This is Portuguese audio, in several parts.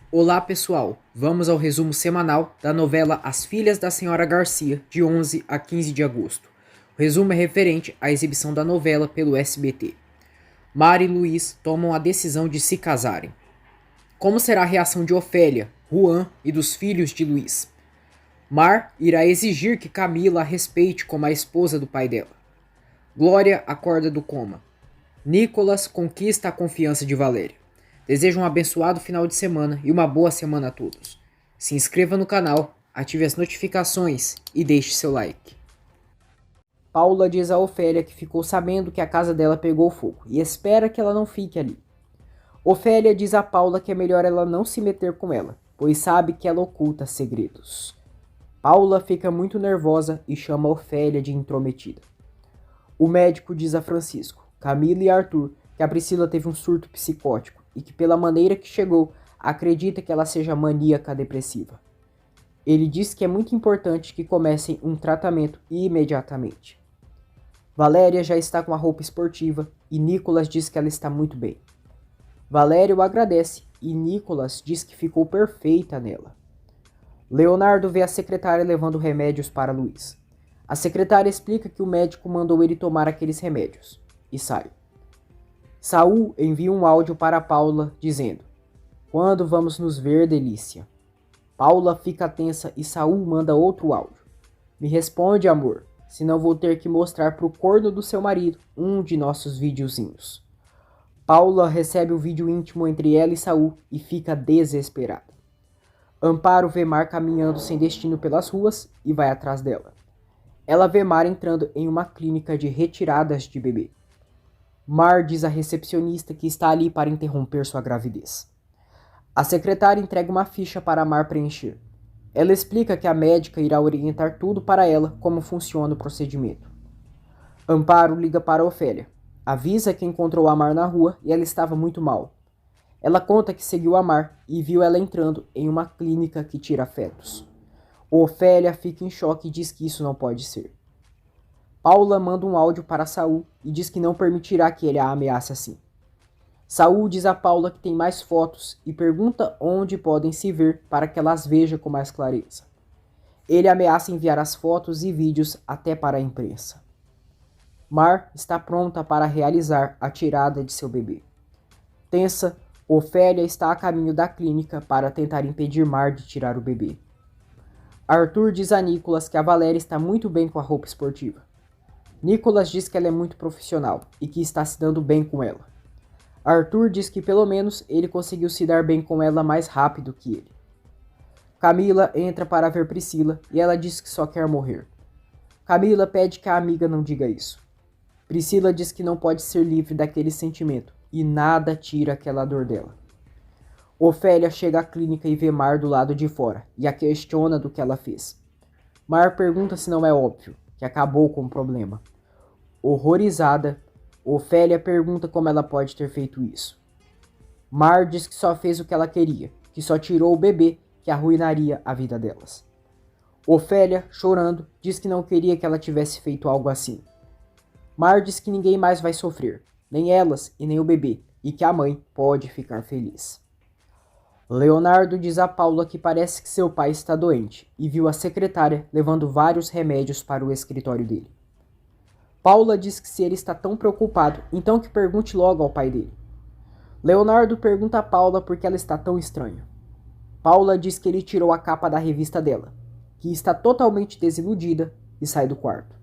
Olá pessoal, vamos ao resumo semanal da novela As Filhas da Senhora Garcia, de 11 a 15 de agosto. O resumo é referente à exibição da novela pelo SBT. Mar e Luiz tomam a decisão de se casarem. Como será a reação de Ofélia, Juan e dos filhos de Luiz? Mar irá exigir que Camila a respeite como a esposa do pai dela. Glória acorda do coma. Nicolas conquista a confiança de Valéria. Desejo um abençoado final de semana e uma boa semana a todos. Se inscreva no canal, ative as notificações e deixe seu like. Paula diz a Ofélia que ficou sabendo que a casa dela pegou fogo e espera que ela não fique ali. Ofélia diz a Paula que é melhor ela não se meter com ela, pois sabe que ela oculta segredos. Paula fica muito nervosa e chama Ofélia de intrometida. O médico diz a Francisco, Camila e Arthur que a Priscila teve um surto psicótico e que pela maneira que chegou, acredita que ela seja maníaca depressiva. Ele diz que é muito importante que comecem um tratamento imediatamente. Valéria já está com a roupa esportiva e Nicolas diz que ela está muito bem. Valéria o agradece e Nicolas diz que ficou perfeita nela. Leonardo vê a secretária levando remédios para Luiz. A secretária explica que o médico mandou ele tomar aqueles remédios e sai. Saul envia um áudio para Paula dizendo: "Quando vamos nos ver, delícia?" Paula fica tensa e Saul manda outro áudio. "Me responde, amor, senão vou ter que mostrar pro corno do seu marido um de nossos videozinhos." Paula recebe o vídeo íntimo entre ela e Saul e fica desesperada. Amparo vê Mar caminhando sem destino pelas ruas e vai atrás dela. Ela vê Mar entrando em uma clínica de retiradas de bebê. Mar diz à recepcionista que está ali para interromper sua gravidez. A secretária entrega uma ficha para Mar preencher. Ela explica que a médica irá orientar tudo para ela como funciona o procedimento. Amparo liga para Ofélia. Avisa que encontrou a Mar na rua e ela estava muito mal. Ela conta que seguiu a Mar e viu ela entrando em uma clínica que tira fetos. Ofélia fica em choque e diz que isso não pode ser. Paula manda um áudio para Saul e diz que não permitirá que ele a ameace assim. Saul diz a Paula que tem mais fotos e pergunta onde podem se ver para que ela as veja com mais clareza. Ele ameaça enviar as fotos e vídeos até para a imprensa. Mar está pronta para realizar a tirada de seu bebê. Tensa, Ofélia está a caminho da clínica para tentar impedir Mar de tirar o bebê. Arthur diz a Nicolas que a Valéria está muito bem com a roupa esportiva. Nicolas diz que ela é muito profissional e que está se dando bem com ela. Arthur diz que pelo menos ele conseguiu se dar bem com ela mais rápido que ele. Camila entra para ver Priscila e ela diz que só quer morrer. Camila pede que a amiga não diga isso. Priscila diz que não pode ser livre daquele sentimento e nada tira aquela dor dela. Ofélia chega à clínica e vê Mar do lado de fora e a questiona do que ela fez. Mar pergunta se não é óbvio que acabou com o problema. Horrorizada, Ofélia pergunta como ela pode ter feito isso. Mar diz que só fez o que ela queria, que só tirou o bebê que arruinaria a vida delas. Ofélia, chorando, diz que não queria que ela tivesse feito algo assim. Mar diz que ninguém mais vai sofrer, nem elas e nem o bebê, e que a mãe pode ficar feliz. Leonardo diz a Paula que parece que seu pai está doente e viu a secretária levando vários remédios para o escritório dele. Paula diz que se ele está tão preocupado, então que pergunte logo ao pai dele. Leonardo pergunta a Paula por que ela está tão estranha. Paula diz que ele tirou a capa da revista dela, que está totalmente desiludida e sai do quarto.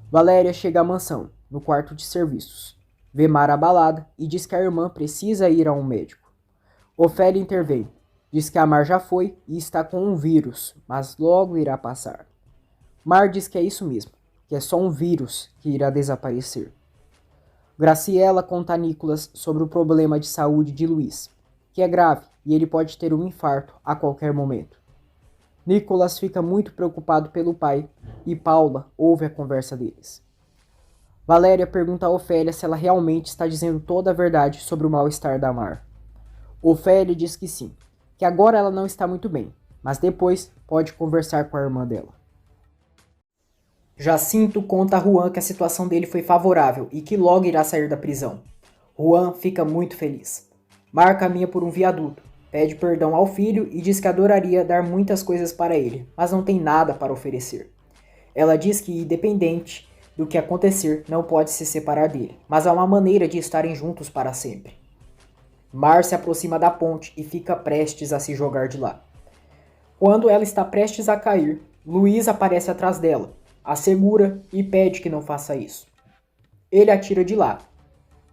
Valéria chega à mansão, no quarto de serviços. Vê Mar abalada e diz que a irmã precisa ir a um médico. Ofélia intervém, diz que a Mar já foi e está com um vírus, mas logo irá passar. Mar diz que é isso mesmo, que é só um vírus que irá desaparecer. Graciela conta a Nicolas sobre o problema de saúde de Luiz, que é grave e ele pode ter um infarto a qualquer momento. Nicolas fica muito preocupado pelo pai e Paula ouve a conversa deles. Valéria pergunta a Ofélia se ela realmente está dizendo toda a verdade sobre o mal-estar da Mar. Ofélia diz que sim, que agora ela não está muito bem, mas depois pode conversar com a irmã dela. Jacinto conta a Juan que a situação dele foi favorável e que logo irá sair da prisão. Juan fica muito feliz. Mar caminha por um viaduto pede perdão ao filho e diz que adoraria dar muitas coisas para ele, mas não tem nada para oferecer. Ela diz que, independente do que acontecer, não pode se separar dele, mas há uma maneira de estarem juntos para sempre. Mar se aproxima da ponte e fica prestes a se jogar de lá. Quando ela está prestes a cair, Luís aparece atrás dela, a segura e pede que não faça isso. Ele a tira de lá.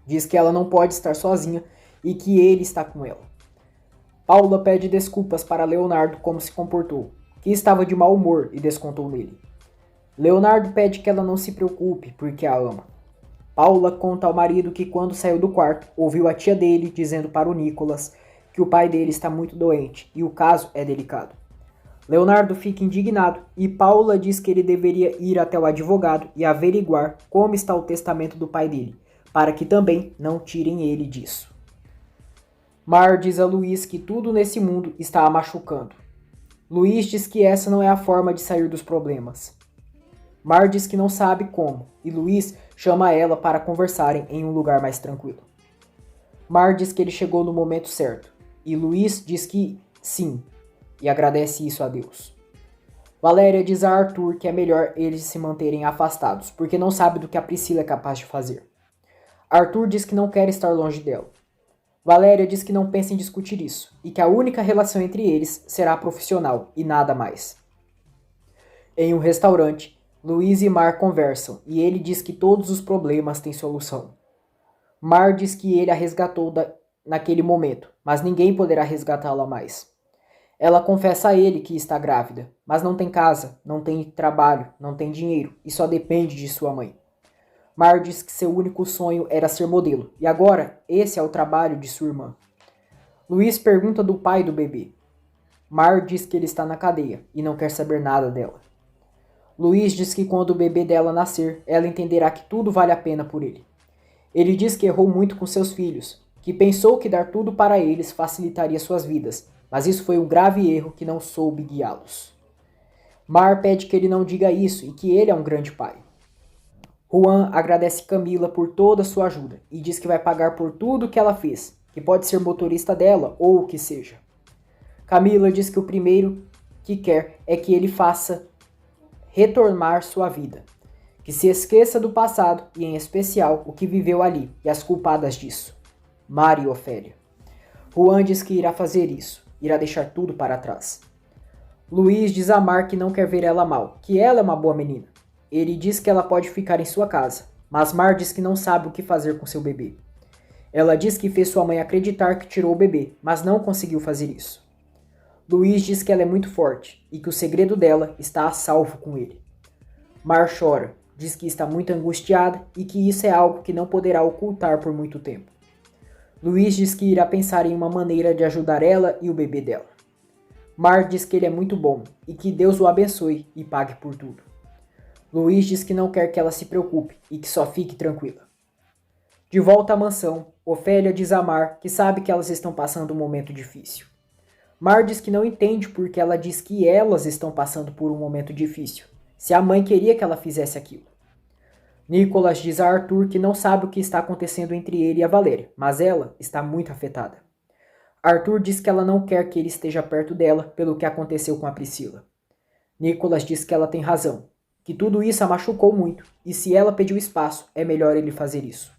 Diz que ela não pode estar sozinha e que ele está com ela. Paula pede desculpas para Leonardo como se comportou, que estava de mau humor e descontou nele. Leonardo pede que ela não se preocupe porque a ama. Paula conta ao marido que quando saiu do quarto, ouviu a tia dele dizendo para o Nicolas que o pai dele está muito doente e o caso é delicado. Leonardo fica indignado e Paula diz que ele deveria ir até o advogado e averiguar como está o testamento do pai dele, para que também não tirem ele disso. Mar diz a Luís que tudo nesse mundo está a machucando. Luís diz que essa não é a forma de sair dos problemas. Mar diz que não sabe como, e Luís chama ela para conversarem em um lugar mais tranquilo. Mar diz que ele chegou no momento certo, e Luís diz que sim, e agradece isso a Deus. Valéria diz a Arthur que é melhor eles se manterem afastados, porque não sabe do que a Priscila é capaz de fazer. Arthur diz que não quer estar longe dela. Valéria diz que não pensa em discutir isso, e que a única relação entre eles será profissional e nada mais. Em um restaurante, Luís e Mar conversam, e ele diz que todos os problemas têm solução. Mar diz que ele a resgatou naquele momento, mas ninguém poderá resgatá-la mais. Ela confessa a ele que está grávida, mas não tem casa, não tem trabalho, não tem dinheiro e só depende de sua mãe. Mar diz que seu único sonho era ser modelo, e agora esse é o trabalho de sua irmã. Luís pergunta do pai do bebê. Mar diz que ele está na cadeia e não quer saber nada dela. Luís diz que quando o bebê dela nascer, ela entenderá que tudo vale a pena por ele. Ele diz que errou muito com seus filhos, que pensou que dar tudo para eles facilitaria suas vidas, mas isso foi um grave erro que não soube guiá-los. Mar pede que ele não diga isso e que ele é um grande pai. Juan agradece Camila por toda a sua ajuda e diz que vai pagar por tudo que ela fez, que pode ser motorista dela ou o que seja. Camila diz que o primeiro que quer é que ele faça retornar sua vida, que se esqueça do passado e, em especial, o que viveu ali e as culpadas disso, Mar e Ofélia. Juan diz que irá fazer isso, irá deixar tudo para trás. Luís diz a Mar que não quer ver ela mal, que ela é uma boa menina. Ele diz que ela pode ficar em sua casa, mas Mar diz que não sabe o que fazer com seu bebê. Ela diz que fez sua mãe acreditar que tirou o bebê, mas não conseguiu fazer isso. Luís diz que ela é muito forte e que o segredo dela está a salvo com ele. Mar chora, diz que está muito angustiada e que isso é algo que não poderá ocultar por muito tempo. Luís diz que irá pensar em uma maneira de ajudar ela e o bebê dela. Mar diz que ele é muito bom e que Deus o abençoe e pague por tudo. Luís diz que não quer que ela se preocupe e que só fique tranquila. De volta à mansão, Ofélia diz a Mar que sabe que elas estão passando um momento difícil. Mar diz que não entende porque ela diz que elas estão passando por um momento difícil, se a mãe queria que ela fizesse aquilo. Nicolas diz a Arthur que não sabe o que está acontecendo entre ele e a Valéria, mas ela está muito afetada. Arthur diz que ela não quer que ele esteja perto dela pelo que aconteceu com a Priscila. Nicolas diz que ela tem razão, que tudo isso a machucou muito, e se ela pediu espaço, é melhor ele fazer isso.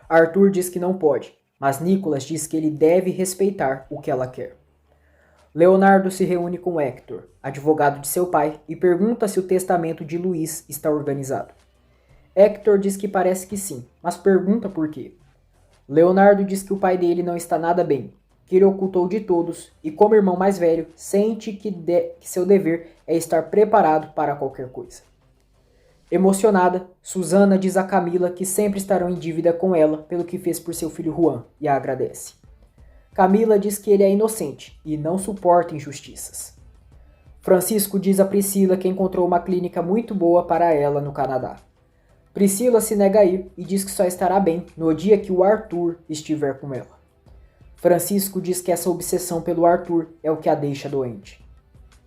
Arthur diz que não pode, mas Nicolas diz que ele deve respeitar o que ela quer. Leonardo se reúne com Hector, advogado de seu pai, e pergunta se o testamento de Luís está organizado. Hector diz que parece que sim, mas pergunta por quê. Leonardo diz que o pai dele não está nada bem, que ele ocultou de todos e, como irmão mais velho, sente que seu dever é estar preparado para qualquer coisa. Emocionada, Susana diz a Camila que sempre estarão em dívida com ela pelo que fez por seu filho Juan e a agradece. Camila diz que ele é inocente e não suporta injustiças. Francisco diz a Priscila que encontrou uma clínica muito boa para ela no Canadá. Priscila se nega a ir e diz que só estará bem no dia que o Arthur estiver com ela. Francisco diz que essa obsessão pelo Arthur é o que a deixa doente.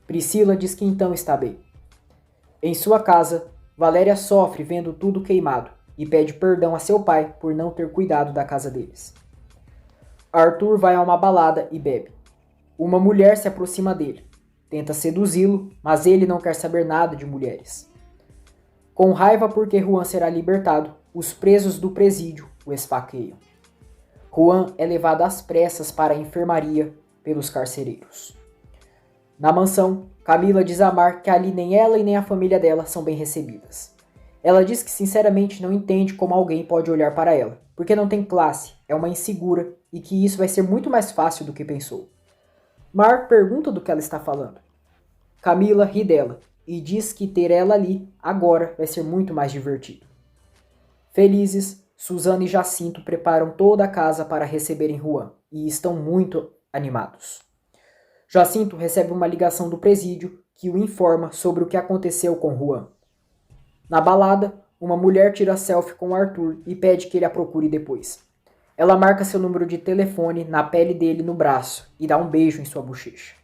Priscila diz que então está bem. Em sua casa, Valéria sofre vendo tudo queimado e pede perdão a seu pai por não ter cuidado da casa deles. Arthur vai a uma balada e bebe. Uma mulher se aproxima dele. Tenta seduzi-lo, mas ele não quer saber nada de mulheres. Com raiva porque Juan será libertado, os presos do presídio o esfaqueiam. Juan é levado às pressas para a enfermaria pelos carcereiros. Na mansão, Camila diz a Mar que ali nem ela e nem a família dela são bem recebidas. Ela diz que sinceramente não entende como alguém pode olhar para ela, porque não tem classe, é uma insegura e que isso vai ser muito mais fácil do que pensou. Mar pergunta do que ela está falando. Camila ri dela e diz que ter ela ali agora vai ser muito mais divertido. Felizes, Susana e Jacinto preparam toda a casa para receberem Juan e estão muito animados. Jacinto recebe uma ligação do presídio que o informa sobre o que aconteceu com Juan. Na balada, uma mulher tira selfie com Arthur e pede que ele a procure depois. Ela marca seu número de telefone na pele dele no braço e dá um beijo em sua bochecha.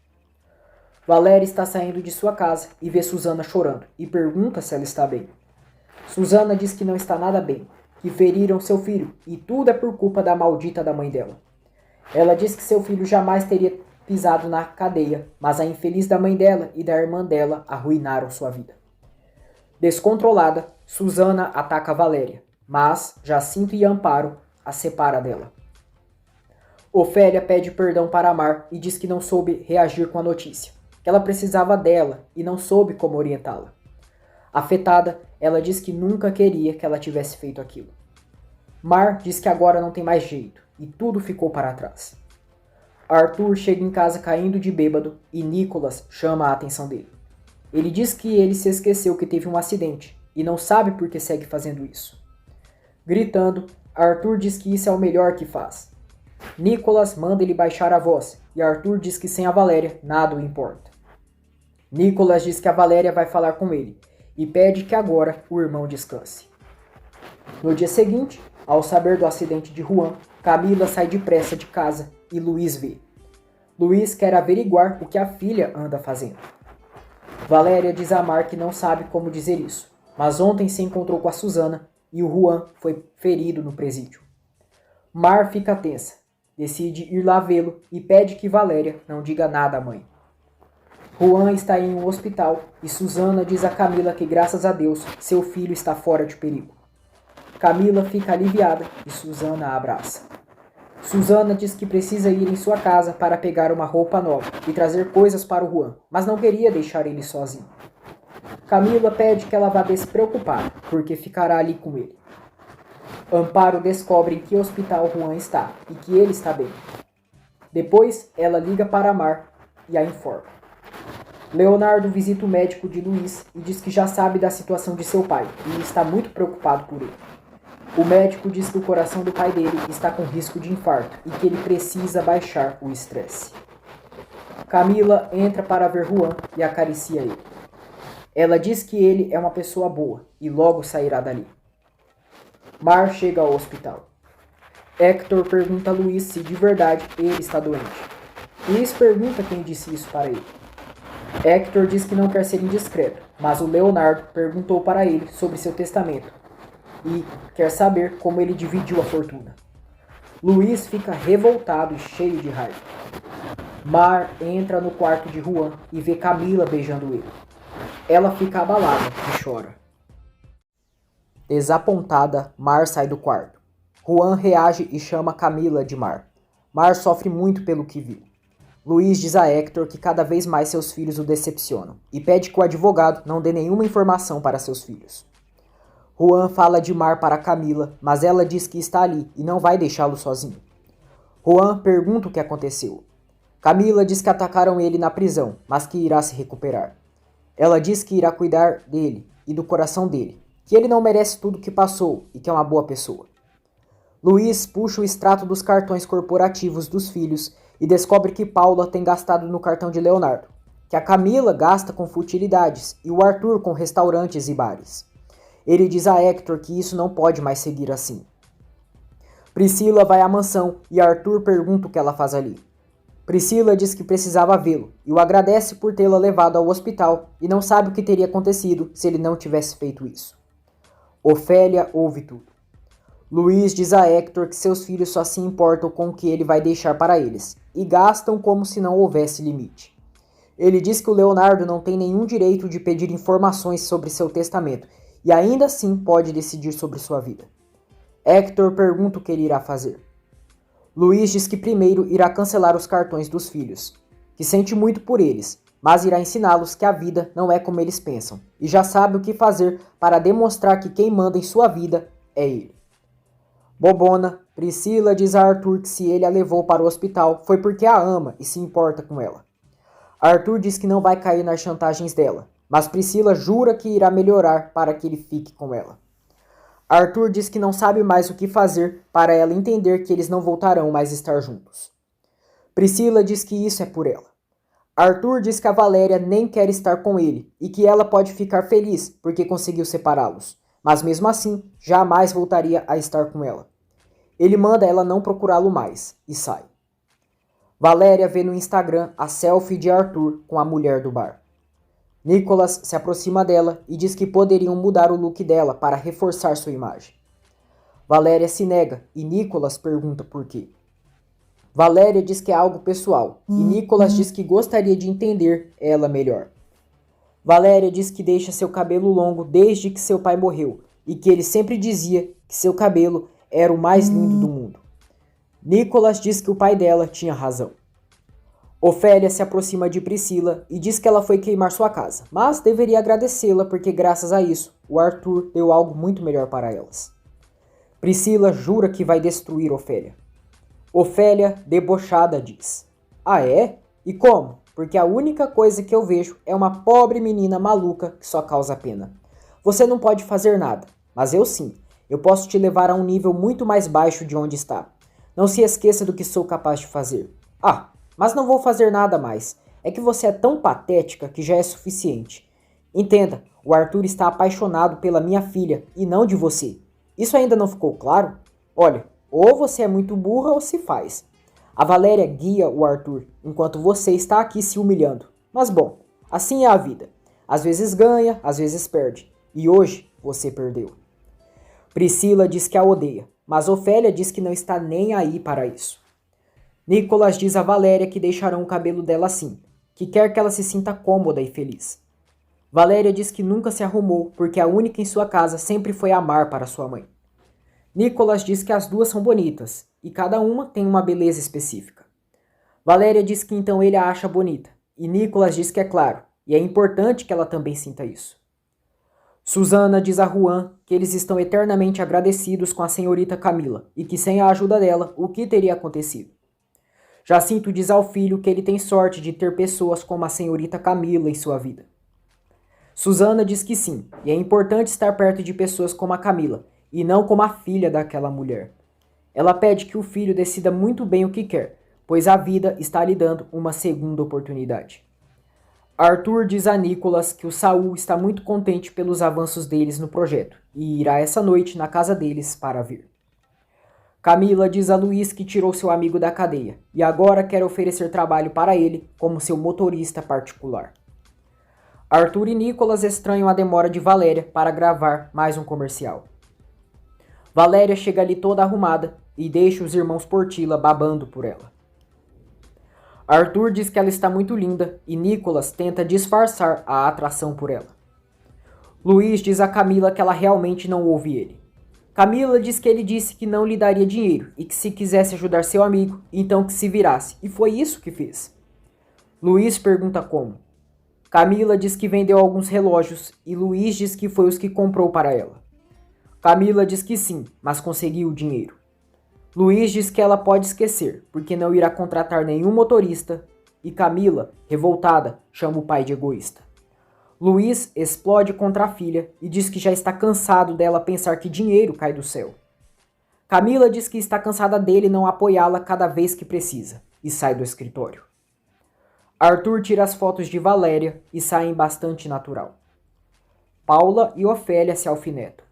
Valéria está saindo de sua casa e vê Susana chorando e pergunta se ela está bem. Susana diz que não está nada bem, que feriram seu filho e tudo é por culpa da maldita da mãe dela. Ela diz que seu filho jamais teria pisado na cadeia, mas a infeliz da mãe dela e da irmã dela arruinaram sua vida. Descontrolada, Susana ataca Valéria, mas Jacinto e Amparo a separa dela. Ofélia pede perdão para Mar e diz que não soube reagir com a notícia, que ela precisava dela e não soube como orientá-la. Afetada, ela diz que nunca queria que ela tivesse feito aquilo. Mar diz que agora não tem mais jeito e tudo ficou para trás. Arthur chega em casa caindo de bêbado e Nicholas chama a atenção dele. Ele diz que ele se esqueceu que teve um acidente e não sabe por que segue fazendo isso. Gritando, Arthur diz que isso é o melhor que faz. Nicholas manda ele baixar a voz e Arthur diz que sem a Valéria nada o importa. Nicholas diz que a Valéria vai falar com ele e pede que agora o irmão descanse. No dia seguinte, ao saber do acidente de Juan, Camila sai depressa de casa e Luiz vê. Luiz quer averiguar o que a filha anda fazendo. Valéria diz a Mar que não sabe como dizer isso, mas ontem se encontrou com a Susana e o Juan foi ferido no presídio. Mar fica tensa, decide ir lá vê-lo e pede que Valéria não diga nada à mãe. Juan está em um hospital e Susana diz a Camila que graças a Deus seu filho está fora de perigo. Camila fica aliviada e Susana a abraça. Susana diz que precisa ir em sua casa para pegar uma roupa nova e trazer coisas para o Juan, mas não queria deixar ele sozinho. Camila pede que ela vá despreocupar, porque ficará ali com ele. Amparo descobre em que hospital Juan está e que ele está bem. Depois, ela liga para Mar e a informa. Leonardo visita o médico de Luiz e diz que já sabe da situação de seu pai e está muito preocupado por ele. O médico diz que o coração do pai dele está com risco de infarto e que ele precisa baixar o estresse. Camila entra para ver Juan e acaricia ele. Ela diz que ele é uma pessoa boa e logo sairá dali. Mar chega ao hospital. Hector pergunta a Luiz se de verdade ele está doente. Luiz pergunta quem disse isso para ele. Hector diz que não quer ser indiscreto, mas o Leonardo perguntou para ele sobre seu testamento e quer saber como ele dividiu a fortuna. Luiz fica revoltado e cheio de raiva. Mar entra no quarto de Juan e vê Camila beijando ele. Ela fica abalada e chora. Desapontada, Mar sai do quarto. Juan reage e chama Camila de Mar. Mar sofre muito pelo que viu. Luiz diz a Hector que cada vez mais seus filhos o decepcionam e pede que o advogado não dê nenhuma informação para seus filhos. Juan fala de Mar para Camila, mas ela diz que está ali e não vai deixá-lo sozinho. Juan pergunta o que aconteceu. Camila diz que atacaram ele na prisão, mas que irá se recuperar. Ela diz que irá cuidar dele e do coração dele, que ele não merece tudo o que passou e que é uma boa pessoa. Luiz puxa o extrato dos cartões corporativos dos filhos e descobre que Paula tem gastado no cartão de Leonardo, que a Camila gasta com futilidades e o Arthur com restaurantes e bares. Ele diz a Hector que isso não pode mais seguir assim. Priscila vai à mansão e Arthur pergunta o que ela faz ali. Priscila diz que precisava vê-lo e o agradece por tê-la levado ao hospital e não sabe o que teria acontecido se ele não tivesse feito isso. Ofélia ouve tudo. Luís diz a Hector que seus filhos só se importam com o que ele vai deixar para eles, e gastam como se não houvesse limite. Ele diz que o Leonardo não tem nenhum direito de pedir informações sobre seu testamento, e ainda assim pode decidir sobre sua vida. Hector pergunta o que ele irá fazer. Luís diz que primeiro irá cancelar os cartões dos filhos, que sente muito por eles, mas irá ensiná-los que a vida não é como eles pensam, e já sabe o que fazer para demonstrar que quem manda em sua vida é ele. Bobona, Priscila diz a Arthur que se ele a levou para o hospital foi porque a ama e se importa com ela. Arthur diz que não vai cair nas chantagens dela, mas Priscila jura que irá melhorar para que ele fique com ela. Arthur diz que não sabe mais o que fazer para ela entender que eles não voltarão mais estar juntos. Priscila diz que isso é por ela. Arthur diz que a Valéria nem quer estar com ele e que ela pode ficar feliz porque conseguiu separá-los, mas mesmo assim jamais voltaria a estar com ela. Ele manda ela não procurá-lo mais e sai. Valéria vê no Instagram a selfie de Arthur com a mulher do bar. Nicholas se aproxima dela e diz que poderiam mudar o look dela para reforçar sua imagem. Valéria se nega e Nicholas pergunta por quê. Valéria diz que é algo pessoal e Nicholas diz que gostaria de entender ela melhor. Valéria diz que deixa seu cabelo longo desde que seu pai morreu e que ele sempre dizia que seu cabelo era o mais lindo do mundo. Nicholas diz que o pai dela tinha razão. Ofélia se aproxima de Priscila e diz que ela foi queimar sua casa, mas deveria agradecê-la porque graças a isso, o Arthur deu algo muito melhor para elas. Priscila jura que vai destruir Ofélia. Ofélia, debochada, diz: "Ah é? E como? Porque a única coisa que eu vejo é uma pobre menina maluca que só causa pena. Você não pode fazer nada, mas eu sim. Eu posso te levar a um nível muito mais baixo de onde está. Não se esqueça do que sou capaz de fazer. Ah, mas não vou fazer nada mais. É que você é tão patética que já é suficiente. Entenda, o Arthur está apaixonado pela minha filha e não de você. Isso ainda não ficou claro? Olha, ou você é muito burra ou se faz. A Valéria guia o Arthur, enquanto você está aqui se humilhando. Mas bom, assim é a vida. Às vezes ganha, às vezes perde. E hoje você perdeu." Priscila diz que a odeia, mas Ofélia diz que não está nem aí para isso. Nicholas diz a Valéria que deixarão o cabelo dela assim, que quer que ela se sinta cômoda e feliz. Valéria diz que nunca se arrumou porque a única em sua casa sempre foi amar para sua mãe. Nicholas diz que as duas são bonitas e cada uma tem uma beleza específica. Valéria diz que então ele a acha bonita e Nicholas diz que é claro e é importante que ela também sinta isso. Susana diz a Juan que eles estão eternamente agradecidos com a senhorita Camila e que sem a ajuda dela, o que teria acontecido? Jacinto diz ao filho que ele tem sorte de ter pessoas como a senhorita Camila em sua vida. Susana diz que sim, e é importante estar perto de pessoas como a Camila, e não como a filha daquela mulher. Ela pede que o filho decida muito bem o que quer, pois a vida está lhe dando uma segunda oportunidade. Arthur diz a Nicholas que o Saul está muito contente pelos avanços deles no projeto e irá essa noite na casa deles para vir. Camila diz a Luís que tirou seu amigo da cadeia e agora quer oferecer trabalho para ele como seu motorista particular. Arthur e Nicholas estranham a demora de Valéria para gravar mais um comercial. Valéria chega ali toda arrumada e deixa os irmãos Portilla babando por ela. Arthur diz que ela está muito linda e Nicholas tenta disfarçar a atração por ela. Luís diz a Camila que ela realmente não ouve ele. Camila diz que ele disse que não lhe daria dinheiro e que se quisesse ajudar seu amigo, então que se virasse, e foi isso que fez. Luís pergunta como. Camila diz que vendeu alguns relógios e Luís diz que foi os que comprou para ela. Camila diz que sim, mas conseguiu o dinheiro. Luís diz que ela pode esquecer, porque não irá contratar nenhum motorista, e Camila, revoltada, chama o pai de egoísta. Luís explode contra a filha e diz que já está cansado dela pensar que dinheiro cai do céu. Camila diz que está cansada dele não apoiá-la cada vez que precisa, e sai do escritório. Arthur tira as fotos de Valéria e saem bastante natural. Paula e Ofélia se alfinetam.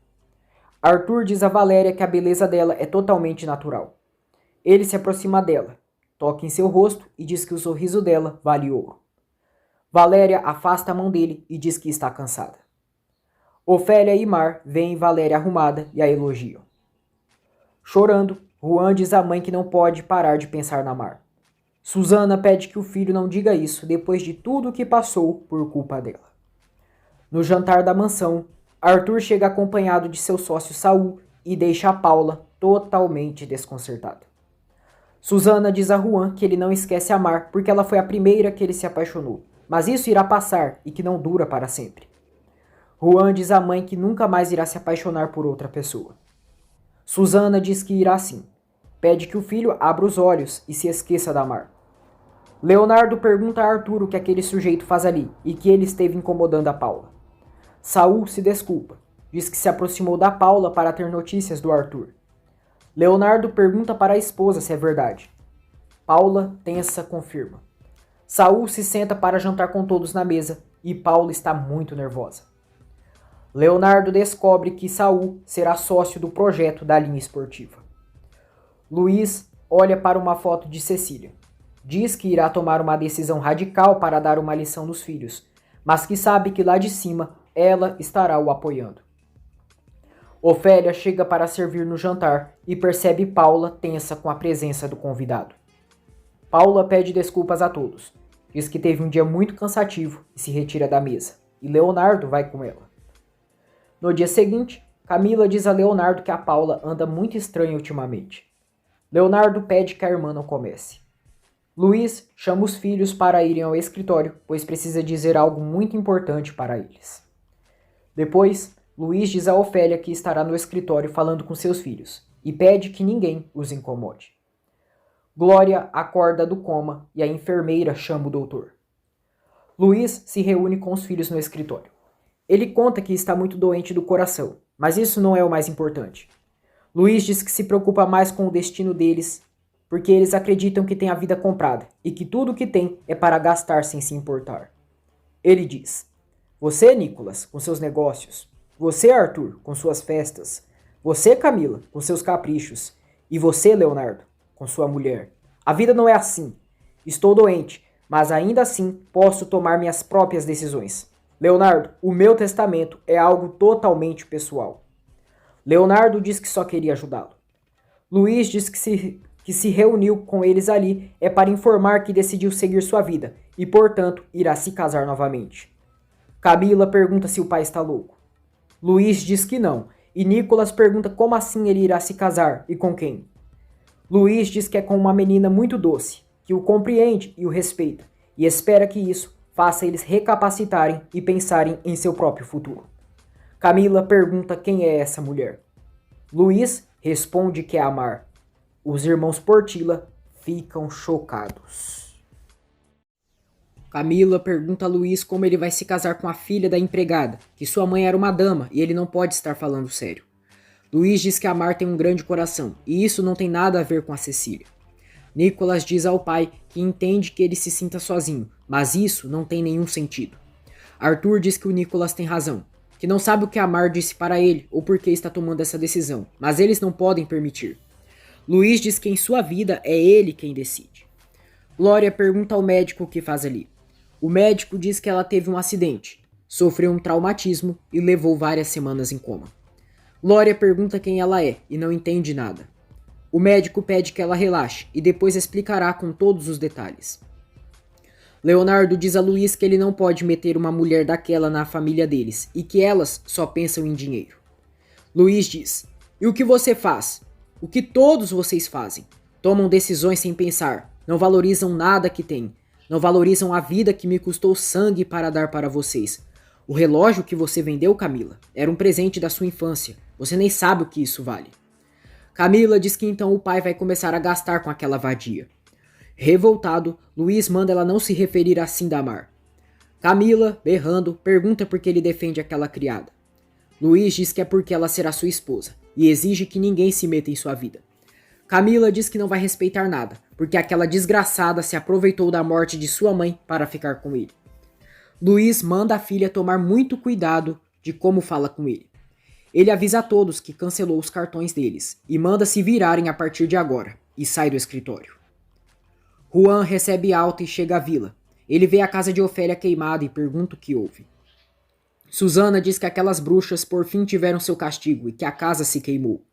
Arthur diz a Valéria que a beleza dela é totalmente natural. Ele se aproxima dela, toca em seu rosto e diz que o sorriso dela vale ouro. Valéria afasta a mão dele e diz que está cansada. Ofélia e Mar veem Valéria arrumada e a elogiam. Chorando, Juan diz à mãe que não pode parar de pensar na Mar. Susana pede que o filho não diga isso depois de tudo o que passou por culpa dela. No jantar da mansão, Arthur chega acompanhado de seu sócio Saul e deixa a Paula totalmente desconcertada. Susana diz a Juan que ele não esquece a Mar porque ela foi a primeira que ele se apaixonou, mas isso irá passar e que não dura para sempre. Juan diz à mãe que nunca mais irá se apaixonar por outra pessoa. Susana diz que irá sim. Pede que o filho abra os olhos e se esqueça da Mar. Leonardo pergunta a Arthur o que aquele sujeito faz ali e que ele esteve incomodando a Paula. Saul se desculpa. Diz que se aproximou da Paula para ter notícias do Arthur. Leonardo pergunta para a esposa se é verdade. Paula tensa confirma. Saul se senta para jantar com todos na mesa e Paula está muito nervosa. Leonardo descobre que Saul será sócio do projeto da linha esportiva. Luiz olha para uma foto de Cecília. Diz que irá tomar uma decisão radical para dar uma lição nos filhos, mas que sabe que lá de cima ela estará o apoiando. Ofélia chega para servir no jantar e percebe Paula tensa com a presença do convidado. Paula pede desculpas a todos. Diz que teve um dia muito cansativo e se retira da mesa. E Leonardo vai com ela. No dia seguinte, Camila diz a Leonardo que a Paula anda muito estranha ultimamente. Leonardo pede que a irmã não comece. Luiz chama os filhos para irem ao escritório, pois precisa dizer algo muito importante para eles. Depois, Luiz diz a Ofélia que estará no escritório falando com seus filhos e pede que ninguém os incomode. Glória acorda do coma e a enfermeira chama o doutor. Luiz se reúne com os filhos no escritório. Ele conta que está muito doente do coração, mas isso não é o mais importante. Luiz diz que se preocupa mais com o destino deles, porque eles acreditam que têm a vida comprada e que tudo o que tem é para gastar sem se importar. Ele diz: você, Nicolas, com seus negócios. Você, Arthur, com suas festas. Você, Camila, com seus caprichos. E você, Leonardo, com sua mulher. A vida não é assim. Estou doente, mas ainda assim posso tomar minhas próprias decisões. Leonardo, o meu testamento é algo totalmente pessoal. Leonardo diz que só queria ajudá-lo. Luiz diz que se reuniu com eles ali é para informar que decidiu seguir sua vida e, portanto, irá se casar novamente. Camila pergunta se o pai está louco. Luiz diz que não, e Nicolas pergunta como assim ele irá se casar e com quem. Luiz diz que é com uma menina muito doce, que o compreende e o respeita, e espera que isso faça eles recapacitarem e pensarem em seu próprio futuro. Camila pergunta quem é essa mulher. Luiz responde que é a Mar. Os irmãos Portilla ficam chocados. Camila pergunta a Luiz como ele vai se casar com a filha da empregada, que sua mãe era uma dama e ele não pode estar falando sério. Luiz diz que a Mar tem um grande coração e isso não tem nada a ver com a Cecília. Nicolas diz ao pai que entende que ele se sinta sozinho, mas isso não tem nenhum sentido. Arthur diz que o Nicolas tem razão, que não sabe o que a Mar disse para ele ou por que está tomando essa decisão, mas eles não podem permitir. Luiz diz que em sua vida é ele quem decide. Glória pergunta ao médico o que faz ali. O médico diz que ela teve um acidente, sofreu um traumatismo e levou várias semanas em coma. Glória pergunta quem ela é e não entende nada. O médico pede que ela relaxe e depois explicará com todos os detalhes. Leonardo diz a Luiz que ele não pode meter uma mulher daquela na família deles e que elas só pensam em dinheiro. Luiz diz: e o que você faz? O que todos vocês fazem? Tomam decisões sem pensar, não valorizam nada que têm. Não valorizam a vida que me custou sangue para dar para vocês. O relógio que você vendeu, Camila, era um presente da sua infância. Você nem sabe o que isso vale. Camila diz que então o pai vai começar a gastar com aquela vadia. Revoltado, Luiz manda ela não se referir assim da Mar. Camila, berrando, pergunta por que ele defende aquela criada. Luiz diz que é porque ela será sua esposa e exige que ninguém se meta em sua vida. Camila diz que não vai respeitar nada, porque aquela desgraçada se aproveitou da morte de sua mãe para ficar com ele. Luiz manda a filha tomar muito cuidado de como fala com ele. Ele avisa a todos que cancelou os cartões deles e manda se virarem a partir de agora e sai do escritório. Juan recebe alta e chega à vila. Ele vê a casa de Ofélia queimada e pergunta o que houve. Susana diz que aquelas bruxas por fim tiveram seu castigo e que a casa se queimou.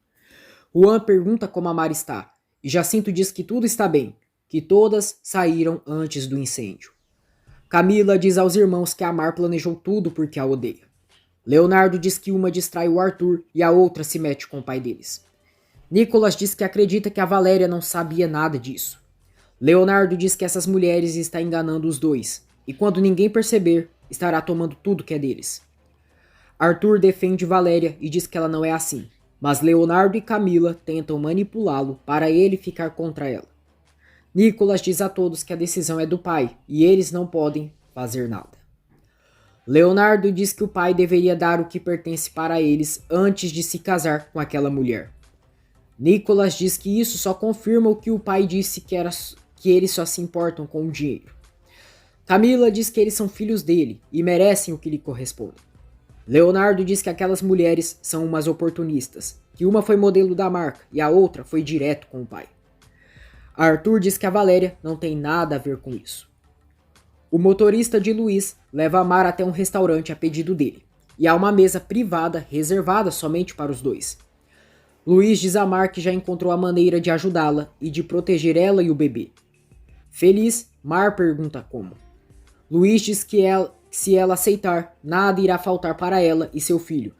Juan pergunta como a Mar está, e Jacinto diz que tudo está bem, que todas saíram antes do incêndio. Camila diz aos irmãos que a Mar planejou tudo porque a odeia. Leonardo diz que uma distrai o Arthur e a outra se mete com o pai deles. Nicholas diz que acredita que a Valéria não sabia nada disso. Leonardo diz que essas mulheres estão enganando os dois, e quando ninguém perceber, estará tomando tudo que é deles. Arthur defende Valéria e diz que ela não é assim, mas Leonardo e Camila tentam manipulá-lo para ele ficar contra ela. Nicholas diz a todos que a decisão é do pai e eles não podem fazer nada. Leonardo diz que o pai deveria dar o que pertence para eles antes de se casar com aquela mulher. Nicholas diz que isso só confirma o que o pai disse que eles só se importam com o dinheiro. Camila diz que eles são filhos dele e merecem o que lhe corresponde. Leonardo diz que aquelas mulheres são umas oportunistas, que uma foi modelo da marca e a outra foi direto com o pai. Arthur diz que a Valéria não tem nada a ver com isso. O motorista de Luiz leva a Mar até um restaurante a pedido dele, e há uma mesa privada reservada somente para os dois. Luiz diz a Mar que já encontrou a maneira de ajudá-la e de proteger ela e o bebê. Feliz, Mar pergunta como. Luiz diz que se ela aceitar, nada irá faltar para ela e seu filho,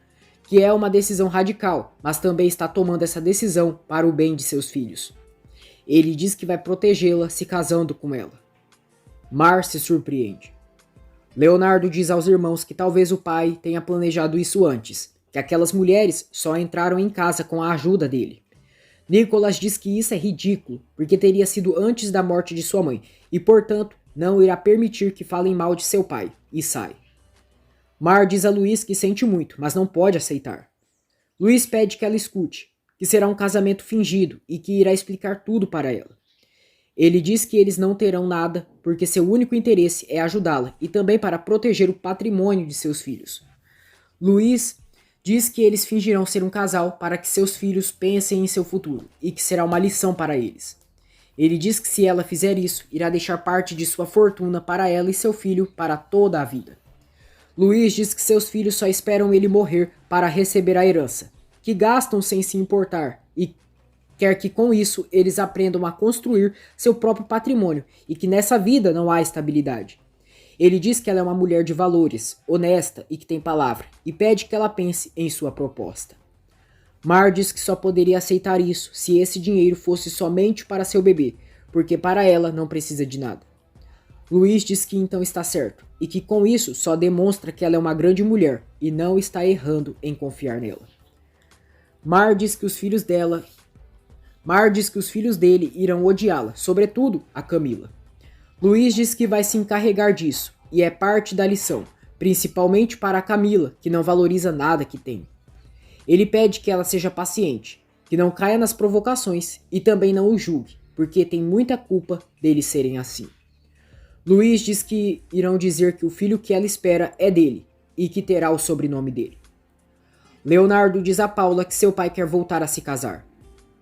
que é uma decisão radical, mas também está tomando essa decisão para o bem de seus filhos. Ele diz que vai protegê-la se casando com ela. Mar se surpreende. Leonardo diz aos irmãos que talvez o pai tenha planejado isso antes, que aquelas mulheres só entraram em casa com a ajuda dele. Nicholas diz que isso é ridículo, porque teria sido antes da morte de sua mãe, e portanto não irá permitir que falem mal de seu pai, e sai. Mar diz a Luiz que sente muito, mas não pode aceitar. Luiz pede que ela escute, que será um casamento fingido e que irá explicar tudo para ela. Ele diz que eles não terão nada porque seu único interesse é ajudá-la e também para proteger o patrimônio de seus filhos. Luiz diz que eles fingirão ser um casal para que seus filhos pensem em seu futuro e que será uma lição para eles. Ele diz que se ela fizer isso, irá deixar parte de sua fortuna para ela e seu filho para toda a vida. Luiz diz que seus filhos só esperam ele morrer para receber a herança, que gastam sem se importar e quer que com isso eles aprendam a construir seu próprio patrimônio e que nessa vida não há estabilidade. Ele diz que ela é uma mulher de valores, honesta e que tem palavra, e pede que ela pense em sua proposta. Mar diz que só poderia aceitar isso se esse dinheiro fosse somente para seu bebê, porque para ela não precisa de nada. Luiz diz que então está certo, e que com isso só demonstra que ela é uma grande mulher e não está errando em confiar nela. Mar diz que os filhos dele irão odiá-la, sobretudo a Camila. Luiz diz que vai se encarregar disso, e é parte da lição, principalmente para a Camila, que não valoriza nada que tem. Ele pede que ela seja paciente, que não caia nas provocações e também não o julgue, porque tem muita culpa deles serem assim. Luiz diz que irão dizer que o filho que ela espera é dele e que terá o sobrenome dele. Leonardo diz a Paula que seu pai quer voltar a se casar.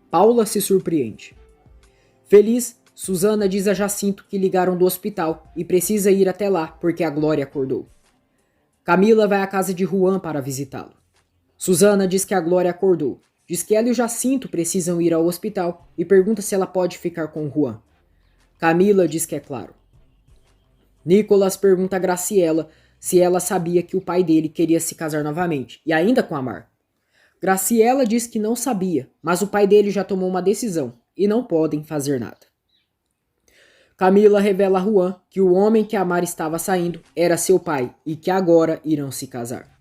Paula se surpreende. Feliz, Susana diz a Jacinto que ligaram do hospital e precisa ir até lá porque a Glória acordou. Camila vai à casa de Juan para visitá-lo. Susana diz que a Glória acordou, diz que ela e o Jacinto precisam ir ao hospital e pergunta se ela pode ficar com o Juan. Camila diz que é claro. Nicholas pergunta a Graciela se ela sabia que o pai dele queria se casar novamente, e ainda com a Mar. Graciela diz que não sabia, mas o pai dele já tomou uma decisão e não podem fazer nada. Camila revela a Juan que o homem que a Mar estava saindo era seu pai e que agora irão se casar.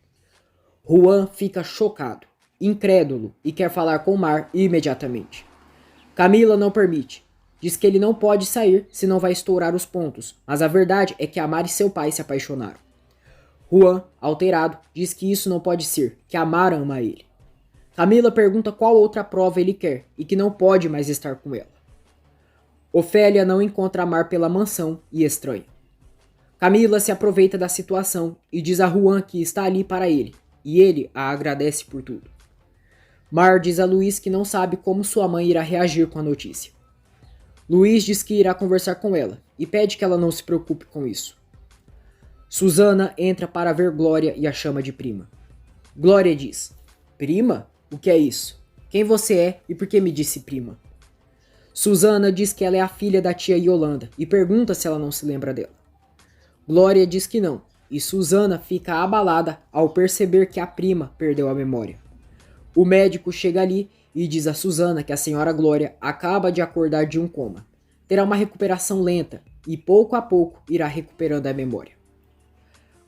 Juan fica chocado, incrédulo e quer falar com Mar imediatamente. Camila não permite. Diz que ele não pode sair senão vai estourar os pontos, mas a verdade é que a Mar e seu pai se apaixonaram. Juan, alterado, diz que isso não pode ser, que a Mar ama ele. Camila pergunta qual outra prova ele quer e que não pode mais estar com ela. Ofélia não encontra a Mar pela mansão e estranha. Camila se aproveita da situação e diz a Juan que está ali para ele, e ele a agradece por tudo. Mar diz a Luiz que não sabe como sua mãe irá reagir com a notícia. Luiz diz que irá conversar com ela e pede que ela não se preocupe com isso. Susana entra para ver Glória e a chama de prima. Glória diz: Prima? O que é isso? Quem você é e por que me disse prima? Susana diz que ela é a filha da tia Yolanda e pergunta se ela não se lembra dela. Glória diz que não, e Susana fica abalada ao perceber que a prima perdeu a memória. O médico chega ali e diz a Susana que a senhora Glória acaba de acordar de um coma. Terá uma recuperação lenta e pouco a pouco irá recuperando a memória.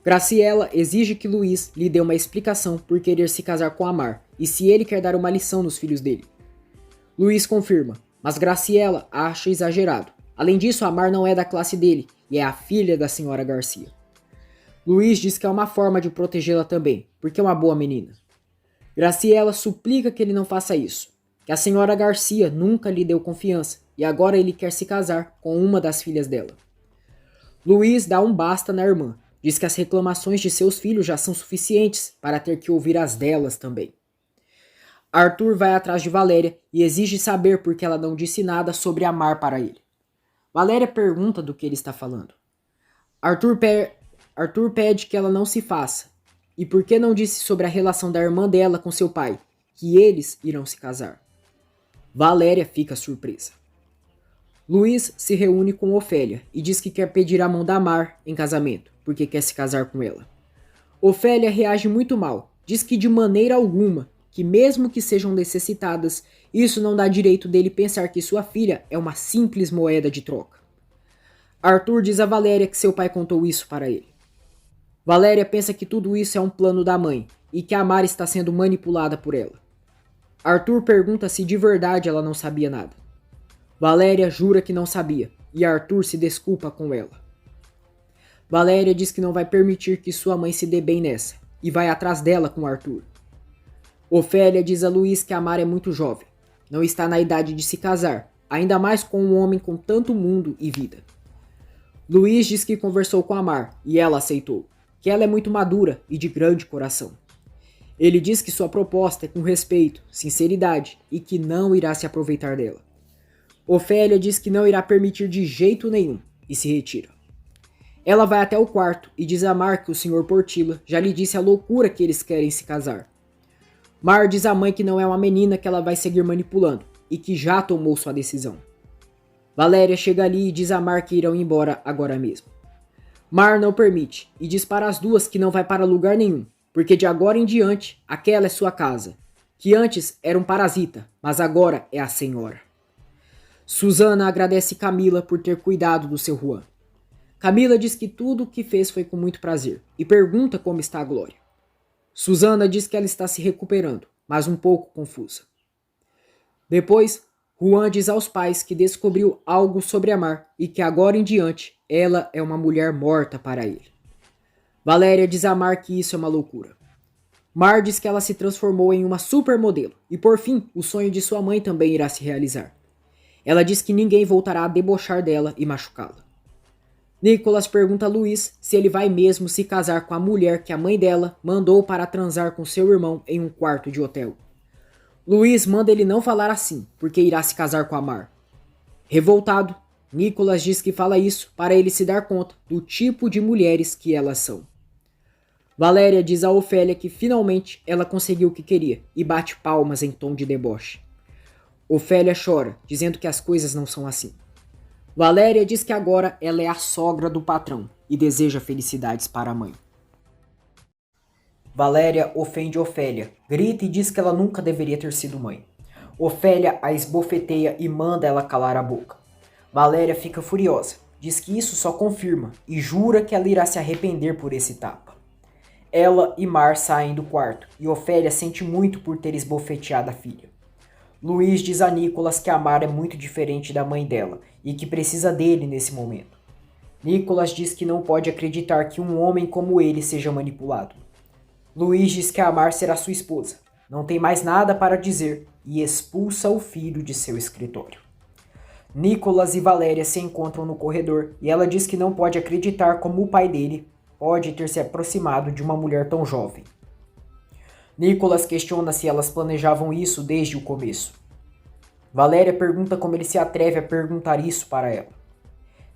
Graciela exige que Luiz lhe dê uma explicação por querer se casar com Amar e se ele quer dar uma lição nos filhos dele. Luiz confirma, mas Graciela acha exagerado. Além disso, Amar não é da classe dele e é a filha da senhora Garcia. Luiz diz que é uma forma de protegê-la também, porque é uma boa menina. Graciela suplica que ele não faça isso, que a senhora Garcia nunca lhe deu confiança e agora ele quer se casar com uma das filhas dela. Luiz dá um basta na irmã, diz que as reclamações de seus filhos já são suficientes para ter que ouvir as delas também. Arthur vai atrás de Valéria e exige saber por que ela não disse nada sobre Amar para ele. Valéria pergunta do que ele está falando. Arthur pede que ela não se faça. E por que não disse sobre a relação da irmã dela com seu pai, que eles irão se casar? Valéria fica surpresa. Luiz se reúne com Ofélia e diz que quer pedir a mão da Amar em casamento, porque quer se casar com ela. Ofélia reage muito mal, diz que de maneira alguma, que mesmo que sejam necessitadas, isso não dá direito dele pensar que sua filha é uma simples moeda de troca. Arthur diz a Valéria que seu pai contou isso para ele. Valéria pensa que tudo isso é um plano da mãe e que Amar está sendo manipulada por ela. Arthur pergunta se de verdade ela não sabia nada. Valéria jura que não sabia e Arthur se desculpa com ela. Valéria diz que não vai permitir que sua mãe se dê bem nessa e vai atrás dela com Arthur. Ofélia diz a Luiz que Amar é muito jovem, não está na idade de se casar, ainda mais com um homem com tanto mundo e vida. Luiz diz que conversou com Amar e ela aceitou, que ela é muito madura e de grande coração. Ele diz que sua proposta é com respeito, sinceridade e que não irá se aproveitar dela. Ofélia diz que não irá permitir de jeito nenhum e se retira. Ela vai até o quarto e diz a Mar que o Sr. Portilla já lhe disse a loucura que eles querem se casar. Mar diz à mãe que não é uma menina que ela vai seguir manipulando e que já tomou sua decisão. Valéria chega ali e diz a Mar que irão embora agora mesmo. Mar não permite e diz para as duas que não vai para lugar nenhum, porque de agora em diante aquela é sua casa, que antes era um parasita, mas agora é a senhora. Susana agradece Camila por ter cuidado do seu Juan. Camila diz que tudo o que fez foi com muito prazer e pergunta como está a Glória. Susana diz que ela está se recuperando, mas um pouco confusa. Depois, Juan diz aos pais que descobriu algo sobre Amar e que agora em diante ela é uma mulher morta para ele. Valéria diz a Mar que isso é uma loucura. Mar diz que ela se transformou em uma supermodelo e por fim o sonho de sua mãe também irá se realizar. Ela diz que ninguém voltará a debochar dela e machucá-la. Nicholas pergunta a Luiz se ele vai mesmo se casar com a mulher que a mãe dela mandou para transar com seu irmão em um quarto de hotel. Luiz manda ele não falar assim, porque irá se casar com a Mar. Revoltado, Nicholas diz que fala isso para ele se dar conta do tipo de mulheres que elas são. Valéria diz a Ofélia que finalmente ela conseguiu o que queria e bate palmas em tom de deboche. Ofélia chora, dizendo que as coisas não são assim. Valéria diz que agora ela é a sogra do patrão e deseja felicidades para a mãe. Valéria ofende Ofélia, grita e diz que ela nunca deveria ter sido mãe. Ofélia a esbofeteia e manda ela calar a boca. Valéria fica furiosa, diz que isso só confirma e jura que ela irá se arrepender por esse tapa. Ela e Mar saem do quarto e Ofélia sente muito por ter esbofeteado a filha. Luiz diz a Nicholas que a Mar é muito diferente da mãe dela e que precisa dele nesse momento. Nicholas diz que não pode acreditar que um homem como ele seja manipulado. Luiz diz que a Mar será sua esposa, não tem mais nada para dizer e expulsa o filho de seu escritório. Nicholas e Valéria se encontram no corredor e ela diz que não pode acreditar como o pai dele pode ter se aproximado de uma mulher tão jovem. Nicholas questiona se elas planejavam isso desde o começo. Valéria pergunta como ele se atreve a perguntar isso para ela.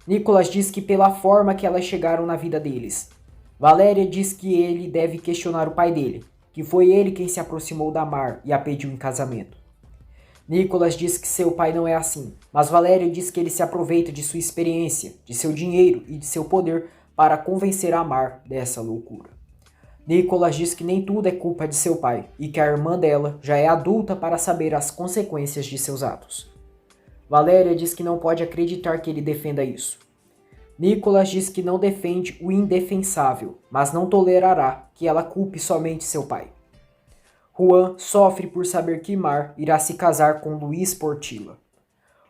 Nicholas diz que pela forma que elas chegaram na vida deles. Valéria diz que ele deve questionar o pai dele, que foi ele quem se aproximou da Mar e a pediu em casamento. Nicolas diz que seu pai não é assim, mas Valéria diz que ele se aproveita de sua experiência, de seu dinheiro e de seu poder para convencer a Mar dessa loucura. Nicolas diz que nem tudo é culpa de seu pai e que a irmã dela já é adulta para saber as consequências de seus atos. Valéria diz que não pode acreditar que ele defenda isso. Nicolas diz que não defende o indefensável, mas não tolerará que ela culpe somente seu pai. Juan sofre por saber que Mar irá se casar com Luiz Portilla.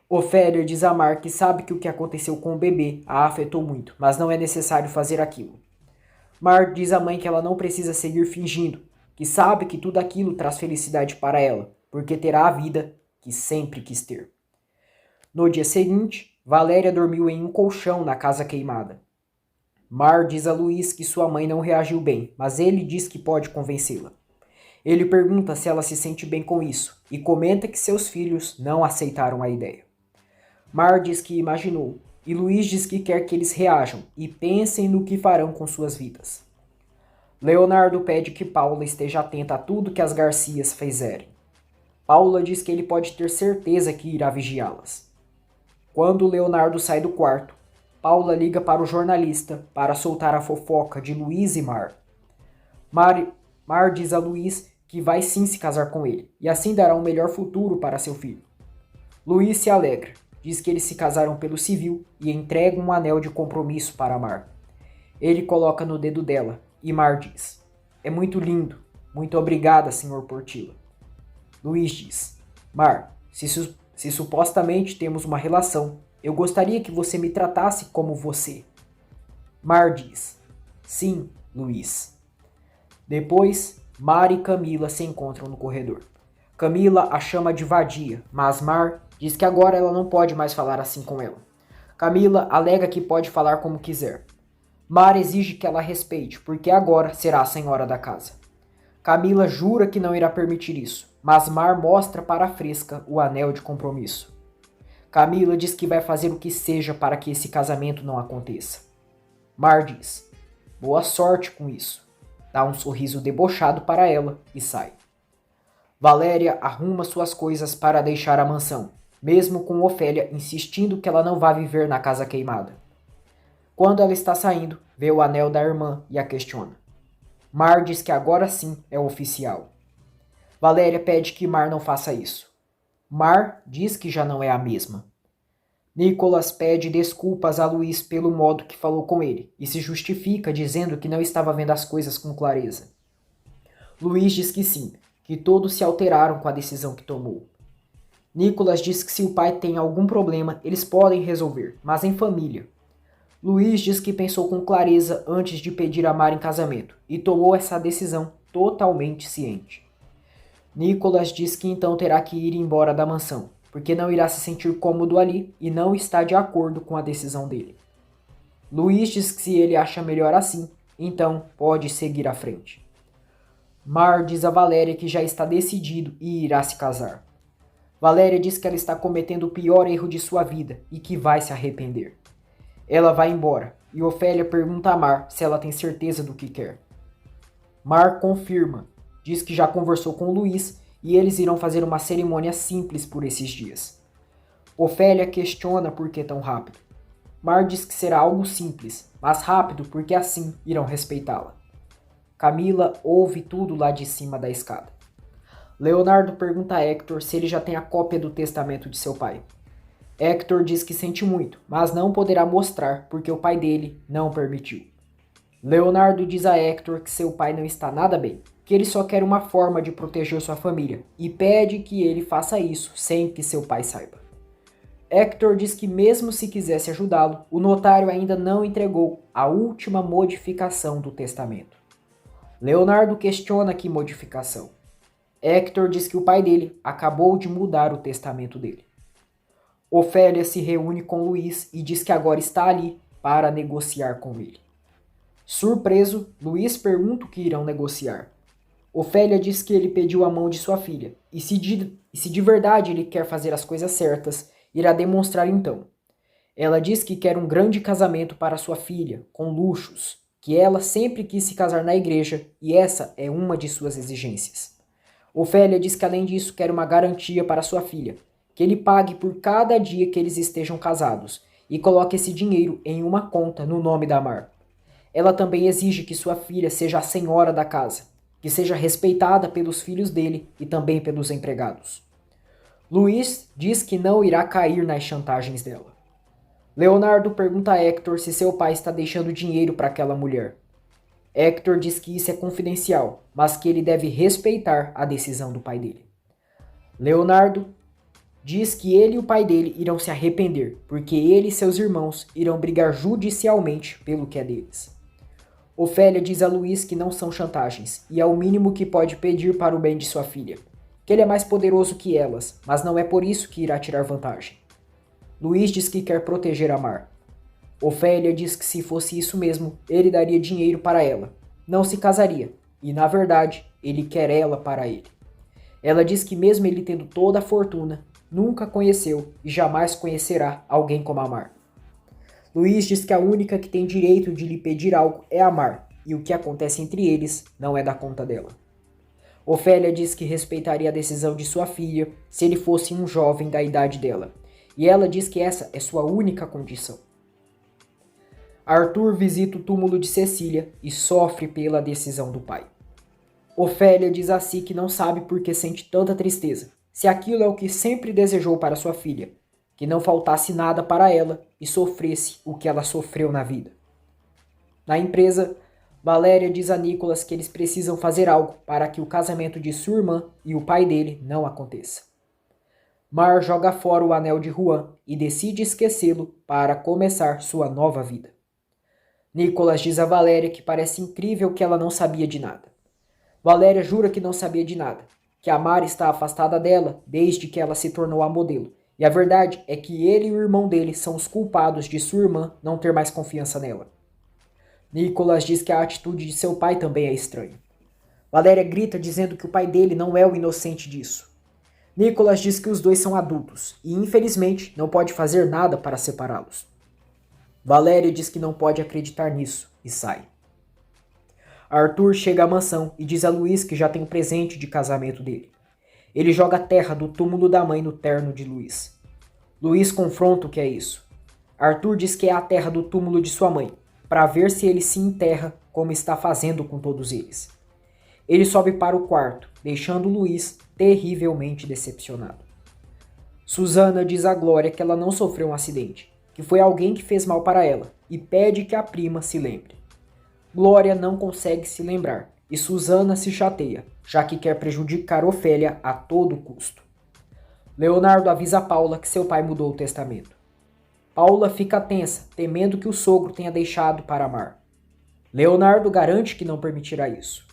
Ofélia diz a Mar que sabe que o que aconteceu com o bebê a afetou muito, mas não é necessário fazer aquilo. Mar diz à mãe que ela não precisa seguir fingindo, que sabe que tudo aquilo traz felicidade para ela, porque terá a vida que sempre quis ter. No dia seguinte, Valéria dormiu em um colchão na casa queimada. Mar diz a Luiz que sua mãe não reagiu bem, mas ele diz que pode convencê-la. Ele pergunta se ela se sente bem com isso e comenta que seus filhos não aceitaram a ideia. Mar diz que imaginou, e Luiz diz que quer que eles reajam e pensem no que farão com suas vidas. Leonardo pede que Paula esteja atenta a tudo que as Garcias fizerem. Paula diz que ele pode ter certeza que irá vigiá-las. Quando Leonardo sai do quarto, Paula liga para o jornalista para soltar a fofoca de Luiz e Mar. Mar diz a Luiz que vai sim se casar com ele, e assim dará um melhor futuro para seu filho. Luiz se alegra, diz que eles se casaram pelo civil e entrega um anel de compromisso para Mar. Ele coloca no dedo dela, e Mar diz: "É muito lindo, muito obrigada, Sr. Portilla." Luiz diz: "Mar, se supostamente temos uma relação, eu gostaria que você me tratasse como você." Mar diz: "Sim, Luiz." Depois, Mar e Camila se encontram no corredor. Camila a chama de vadia, mas Mar diz que agora ela não pode mais falar assim com ela. Camila alega que pode falar como quiser. Mar exige que ela respeite, porque agora será a senhora da casa. Camila jura que não irá permitir isso, mas Mar mostra para a Fresca o anel de compromisso. Camila diz que vai fazer o que seja para que esse casamento não aconteça. Mar diz: "Boa sorte com isso." Dá um sorriso debochado para ela e sai. Valéria arruma suas coisas para deixar a mansão, mesmo com Ofélia insistindo que ela não vá viver na casa queimada. Quando ela está saindo, vê o anel da irmã e a questiona. Mar diz que agora sim é oficial. Valéria pede que Mar não faça isso. Mar diz que já não é a mesma. Nicolas pede desculpas a Luiz pelo modo que falou com ele e se justifica dizendo que não estava vendo as coisas com clareza. Luiz diz que sim, que todos se alteraram com a decisão que tomou. Nicolas diz que se o pai tem algum problema, eles podem resolver, mas em família. Luiz diz que pensou com clareza antes de pedir a Mar em casamento e tomou essa decisão totalmente ciente. Nicolas diz que então terá que ir embora da mansão, porque não irá se sentir cômodo ali e não está de acordo com a decisão dele. Luiz diz que se ele acha melhor assim, então pode seguir à frente. Mar diz a Valéria que já está decidido e irá se casar. Valéria diz que ela está cometendo o pior erro de sua vida e que vai se arrepender. Ela vai embora e Ofélia pergunta a Mar se ela tem certeza do que quer. Mar confirma, diz que já conversou com Luiz e eles irão fazer uma cerimônia simples por esses dias. Ofélia questiona por que tão rápido. Mar diz que será algo simples, mas rápido porque assim irão respeitá-la. Camila ouve tudo lá de cima da escada. Leonardo pergunta a Hector se ele já tem a cópia do testamento de seu pai. Hector diz que sente muito, mas não poderá mostrar porque o pai dele não permitiu. Leonardo diz a Hector que seu pai não está nada bem, que ele só quer uma forma de proteger sua família e pede que ele faça isso sem que seu pai saiba. Hector diz que mesmo se quisesse ajudá-lo, o notário ainda não entregou a última modificação do testamento. Leonardo questiona que modificação. Hector diz que o pai dele acabou de mudar o testamento dele. Ofélia se reúne com Luiz e diz que agora está ali para negociar com ele. Surpreso, Luiz pergunta o que irão negociar. Ofélia diz que ele pediu a mão de sua filha e se de verdade ele quer fazer as coisas certas, irá demonstrar então. Ela diz que quer um grande casamento para sua filha, com luxos, que ela sempre quis se casar na igreja e essa é uma de suas exigências. Ofélia diz que além disso quer uma garantia para sua filha, que ele pague por cada dia que eles estejam casados e coloque esse dinheiro em uma conta no nome da Mar. Ela também exige que sua filha seja a senhora da casa, que seja respeitada pelos filhos dele e também pelos empregados. Luiz diz que não irá cair nas chantagens dela. Leonardo pergunta a Hector se seu pai está deixando dinheiro para aquela mulher. Hector diz que isso é confidencial, mas que ele deve respeitar a decisão do pai dele. Leonardo diz que ele e o pai dele irão se arrepender, porque ele e seus irmãos irão brigar judicialmente pelo que é deles. Ofélia diz a Luiz que não são chantagens, e é o mínimo que pode pedir para o bem de sua filha. Que ele é mais poderoso que elas, mas não é por isso que irá tirar vantagem. Luiz diz que quer proteger a Mar. Ofélia diz que se fosse isso mesmo, ele daria dinheiro para ela. Não se casaria, e na verdade, ele quer ela para ele. Ela diz que mesmo ele tendo toda a fortuna, nunca conheceu e jamais conhecerá alguém como a Mar. Luiz diz que a única que tem direito de lhe pedir algo é a Mar, e o que acontece entre eles não é da conta dela. Ofélia diz que respeitaria a decisão de sua filha se ele fosse um jovem da idade dela, e ela diz que essa é sua única condição. Arthur visita o túmulo de Cecília e sofre pela decisão do pai. Ofélia diz a si que não sabe por que sente tanta tristeza, se aquilo é o que sempre desejou para sua filha, que não faltasse nada para ela e sofresse o que ela sofreu na vida. Na empresa, Valéria diz a Nicholas que eles precisam fazer algo para que o casamento de sua irmã e o pai dele não aconteça. Mar joga fora o anel de Juan e decide esquecê-lo para começar sua nova vida. Nicholas diz a Valéria que parece incrível que ela não sabia de nada. Valéria jura que não sabia de nada, que a Mar está afastada dela desde que ela se tornou a modelo, e a verdade é que ele e o irmão dele são os culpados de sua irmã não ter mais confiança nela. Nicholas diz que a atitude de seu pai também é estranha. Valéria grita dizendo que o pai dele não é o inocente disso. Nicholas diz que os dois são adultos e, infelizmente, não pode fazer nada para separá-los. Valéria diz que não pode acreditar nisso e sai. Arthur chega à mansão e diz a Luiz que já tem o presente de casamento dele. Ele joga a terra do túmulo da mãe no terno de Luiz. Luiz confronta o que é isso. Arthur diz que é a terra do túmulo de sua mãe, para ver se ele se enterra como está fazendo com todos eles. Ele sobe para o quarto, deixando Luiz terrivelmente decepcionado. Susana diz a Glória que ela não sofreu um acidente, que foi alguém que fez mal para ela, e pede que a prima se lembre. Glória não consegue se lembrar, e Susana se chateia, já que quer prejudicar Ofélia a todo custo. Leonardo avisa Paula que seu pai mudou o testamento. Paula fica tensa, temendo que o sogro tenha deixado para Mar. Leonardo garante que não permitirá isso.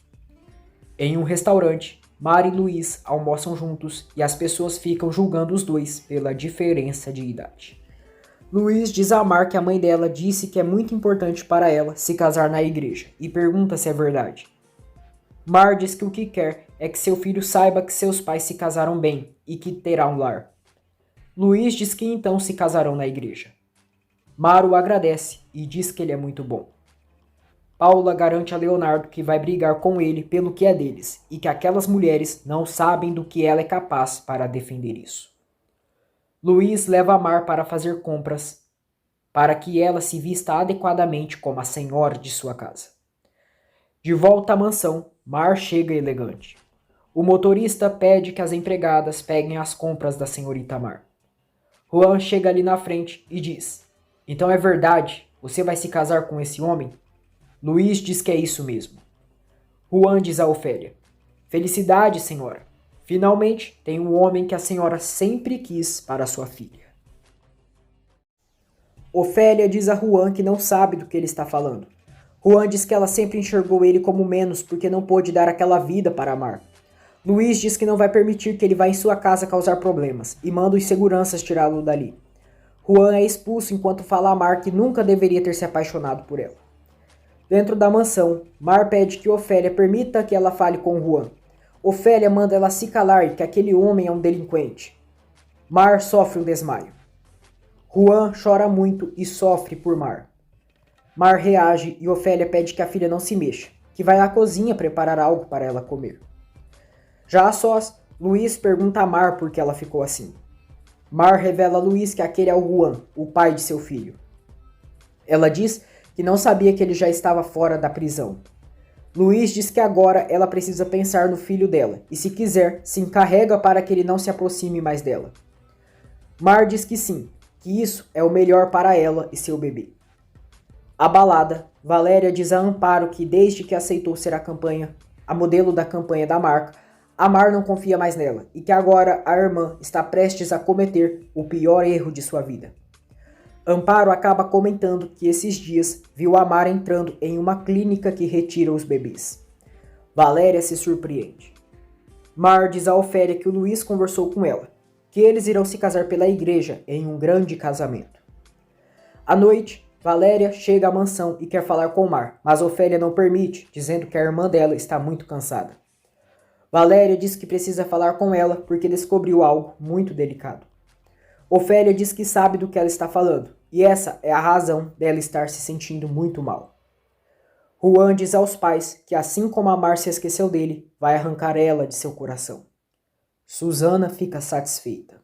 Em um restaurante, Mar e Luiz almoçam juntos e as pessoas ficam julgando os dois pela diferença de idade. Luiz diz a Mar que a mãe dela disse que é muito importante para ela se casar na igreja e pergunta se é verdade. Mar diz que o que quer é que seu filho saiba que seus pais se casaram bem e que terá um lar. Luiz diz que então se casarão na igreja. Mar o agradece e diz que ele é muito bom. Paula garante a Leonardo que vai brigar com ele pelo que é deles e que aquelas mulheres não sabem do que ela é capaz para defender isso. Luiz leva a Mar para fazer compras para que ela se vista adequadamente como a senhora de sua casa. De volta à mansão, Mar chega elegante. O motorista pede que as empregadas peguem as compras da senhorita Mar. Juan chega ali na frente e diz: "Então é verdade, você vai se casar com esse homem?" Luiz diz que é isso mesmo. Juan diz a Ofélia: "Felicidade, senhora. Finalmente tem um homem que a senhora sempre quis para sua filha." Ofélia diz a Juan que não sabe do que ele está falando. Juan diz que ela sempre enxergou ele como menos porque não pôde dar aquela vida para Mar. Luiz diz que não vai permitir que ele vá em sua casa causar problemas e manda os seguranças tirá-lo dali. Juan é expulso enquanto fala a Mar que nunca deveria ter se apaixonado por ela. Dentro da mansão, Mar pede que Ofélia permita que ela fale com Juan. Ofélia manda ela se calar e que aquele homem é um delinquente. Mar sofre um desmaio. Juan chora muito e sofre por Mar. Mar reage e Ofélia pede que a filha não se mexa, que vai à cozinha preparar algo para ela comer. Já a sós, Luiz pergunta a Mar por que ela ficou assim. Mar revela a Luiz que aquele é o Juan, o pai de seu filho. Ela diz que não sabia que ele já estava fora da prisão. Luiz diz que agora ela precisa pensar no filho dela e, se quiser, se encarrega para que ele não se aproxime mais dela. Mar diz que sim, que isso é o melhor para ela e seu bebê. Abalada, Valéria diz a Amparo que desde que aceitou ser a modelo da campanha da marca, a Mar não confia mais nela e que agora a irmã está prestes a cometer o pior erro de sua vida. Amparo acaba comentando que esses dias viu a Mar entrando em uma clínica que retira os bebês. Valéria se surpreende. Mar diz a Ofélia que o Luiz conversou com ela, que eles irão se casar pela igreja em um grande casamento. À noite, Valéria chega à mansão e quer falar com Mar, mas Ofélia não permite, dizendo que a irmã dela está muito cansada. Valéria diz que precisa falar com ela porque descobriu algo muito delicado. Ofélia diz que sabe do que ela está falando, e essa é a razão dela estar se sentindo muito mal. Juan diz aos pais que, assim como a Mar se esqueceu dele, vai arrancar ela de seu coração. Susana fica satisfeita.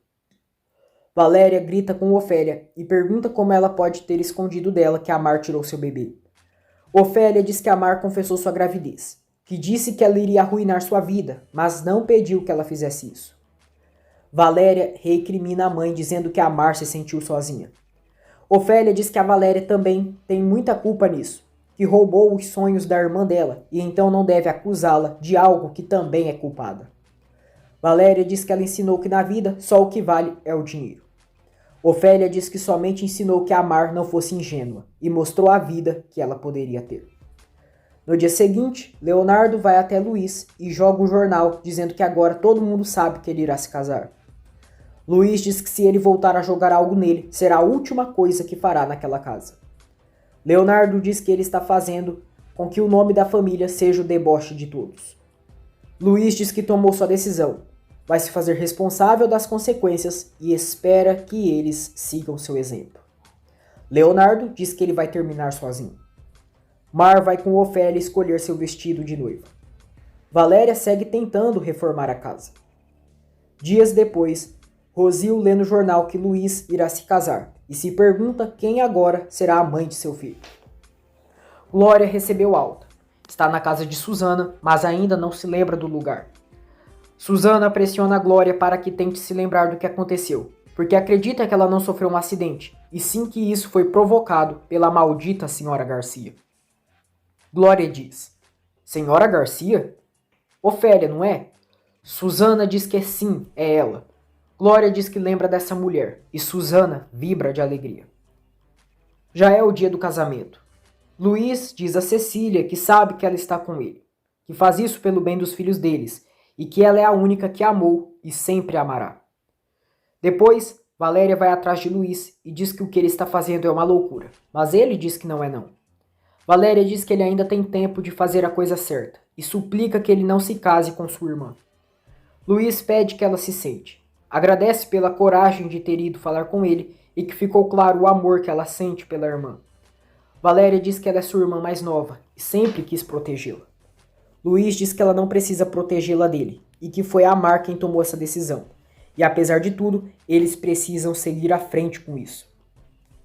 Valéria grita com Ofélia e pergunta como ela pode ter escondido dela que a Mar tirou seu bebê. Ofélia diz que a Mar confessou sua gravidez, que disse que ela iria arruinar sua vida, mas não pediu que ela fizesse isso. Valéria recrimina a mãe dizendo que a Mar se sentiu sozinha. Ofélia diz que a Valéria também tem muita culpa nisso, que roubou os sonhos da irmã dela e então não deve acusá-la de algo que também é culpada. Valéria diz que ela ensinou que na vida só o que vale é o dinheiro. Ofélia diz que somente ensinou que a Mar não fosse ingênua e mostrou a vida que ela poderia ter. No dia seguinte, Leonardo vai até Luiz e joga o jornal dizendo que agora todo mundo sabe que ele irá se casar. Luiz diz que se ele voltar a jogar algo nele, será a última coisa que fará naquela casa. Leonardo diz que ele está fazendo com que o nome da família seja o deboche de todos. Luiz diz que tomou sua decisão, vai se fazer responsável das consequências e espera que eles sigam seu exemplo. Leonardo diz que ele vai terminar sozinho. Mar vai com Ofélia escolher seu vestido de noiva. Valéria segue tentando reformar a casa. Dias depois, Rosil lê no jornal que Luiz irá se casar e se pergunta quem agora será a mãe de seu filho. Glória recebeu alta. Está na casa de Susana, mas ainda não se lembra do lugar. Susana pressiona a Glória para que tente se lembrar do que aconteceu, porque acredita que ela não sofreu um acidente, e sim que isso foi provocado pela maldita Senhora Garcia. Glória diz: Senhora Garcia? Ofélia, não é? Susana diz que sim, é ela. Glória diz que lembra dessa mulher, e Susana vibra de alegria. Já é o dia do casamento. Luiz diz a Cecília que sabe que ela está com ele, que faz isso pelo bem dos filhos deles, e que ela é a única que amou e sempre amará. Depois, Valéria vai atrás de Luiz e diz que o que ele está fazendo é uma loucura, mas ele diz que não é não. Valéria diz que ele ainda tem tempo de fazer a coisa certa e suplica que ele não se case com sua irmã. Luiz pede que ela se sente, agradece pela coragem de ter ido falar com ele e que ficou claro o amor que ela sente pela irmã. Valéria diz que ela é sua irmã mais nova e sempre quis protegê-la. Luiz diz que ela não precisa protegê-la dele e que foi a Mar quem tomou essa decisão. E apesar de tudo, eles precisam seguir à frente com isso.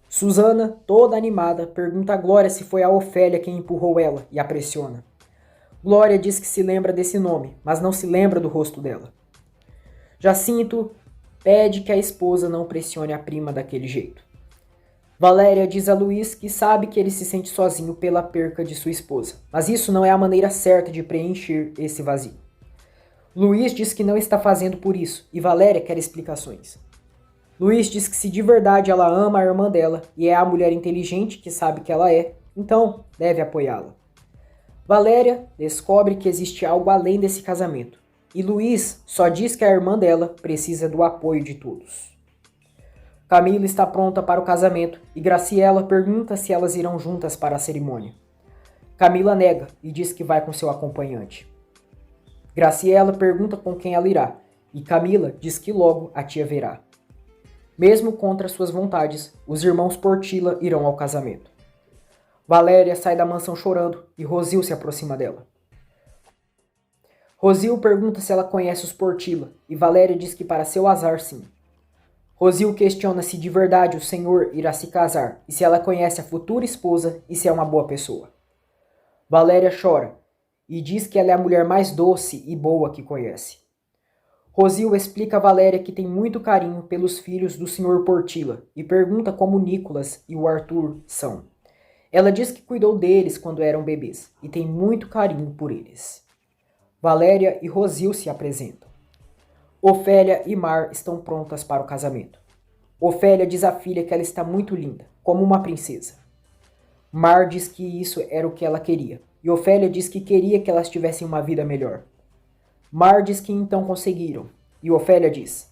Susana, toda animada, pergunta a Glória se foi a Ofélia quem empurrou ela e a pressiona. Glória diz que se lembra desse nome, mas não se lembra do rosto dela. Jacinto pede que a esposa não pressione a prima daquele jeito. Valéria diz a Luiz que sabe que ele se sente sozinho pela perca de sua esposa, mas isso não é a maneira certa de preencher esse vazio. Luiz diz que não está fazendo por isso e Valéria quer explicações. Luiz diz que se de verdade ela ama a irmã dela e é a mulher inteligente que sabe que ela é, então deve apoiá-la. Valéria descobre que existe algo além desse casamento e Luiz só diz que a irmã dela precisa do apoio de todos. Camila está pronta para o casamento e Graciela pergunta se elas irão juntas para a cerimônia. Camila nega e diz que vai com seu acompanhante. Graciela pergunta com quem ela irá e Camila diz que logo a tia verá. Mesmo contra suas vontades, os irmãos Portilla irão ao casamento. Valéria sai da mansão chorando e Rosil se aproxima dela. Rosil pergunta se ela conhece os Portilla, e Valéria diz que para seu azar sim. Rosil questiona se de verdade o senhor irá se casar, e se ela conhece a futura esposa e se é uma boa pessoa. Valéria chora, e diz que ela é a mulher mais doce e boa que conhece. Rosil explica a Valéria que tem muito carinho pelos filhos do Sr. Portilla e pergunta como o Nicholas e o Arthur são. Ela diz que cuidou deles quando eram bebês e tem muito carinho por eles. Valéria e Rosil se apresentam. Ofélia e Mar estão prontas para o casamento. Ofélia diz à filha que ela está muito linda, como uma princesa. Mar diz que isso era o que ela queria, e Ofélia diz que queria que elas tivessem uma vida melhor. Mar diz que então conseguiram, e Ofélia diz: